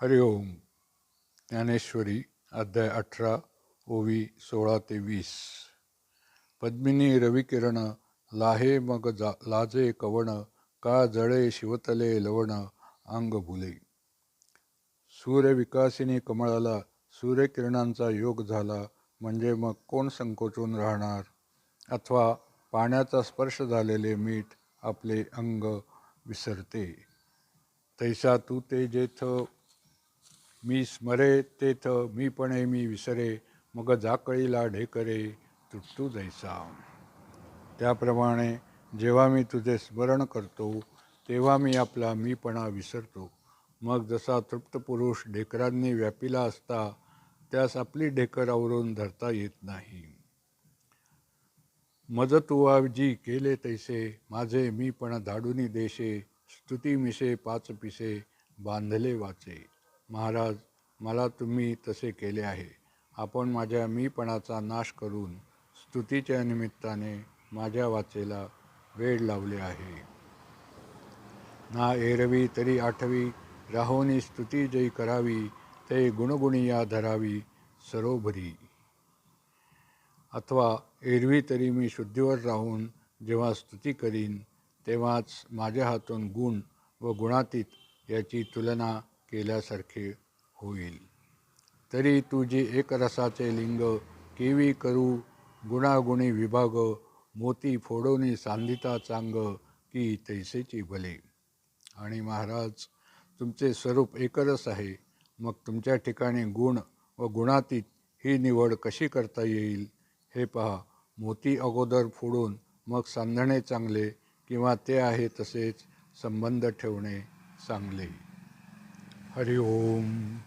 हरि ओम. ज्ञानेश्वरी अध्याय 18 ओवी 16 ते 20. पद्मिनी रविकिरण लाहे मग लाजे कवण का जळे शिवतले लवण अंग भुले. सूर्यविकासिनी कमळाला सूर्यकिरणांचा योग झाला म्हणजे मग कोण संकोचून राहणार. अथवा पाण्याचा स्पर्श झालेले मीठ आपले अंग विसरते. तैसा तू ते जेथ मी स्मरे तेथ मीपणे मी विसरे मग जाकळीला ढेकरे तुटू जैसा. त्याप्रमाणे जेव्हा मी तुझे स्मरण करतो तेव्हा मी आपला मीपणा विसरतो. मग जसा तृप्त पुरुष ढेकरांनी व्यापिला असता त्यास आपली ढेकर आवरून धरता येत नाही. मज तुवा जी केले तैसे माझे मीपण धाडूनी देशे स्तुती मिसे पाच पिसे बांधले वाचे. महाराज, मला तुम्ही तसे केले आहे. आपण माझ्या मीपणाचा नाश करून स्तुतीच्या निमित्ताने माझ्या वाचेला वेड लावले आहे. ना एरवी तरी आठवी राहोनी स्तुती जई करावी ते गुणगुणिया धरावी सरोभरी. अथवा एरवी तरी मी शुद्धीवर राहून जेव्हा स्तुती करीन तेव्हाच माझ्या हातून गुण व गुणातीत याची तुलना केल्यासारखे होईल. तरी तुझी एकरसाचे लिंग केवी करू गुणागुणी विभाग मोती फोडोनी सांधिता चांग की तैसेची भले. आणि महाराज, तुमचे स्वरूप एकरस आहे. मग तुमच्या ठिकाणी गुण व गुणातीत ही निवड कशी करता येईल. हे पहा, मोती अगोदर फोडून मग सांधणे चांगले किंवा ते आहे तसेच संबंध ठेवणे चांगले. हरि ओम.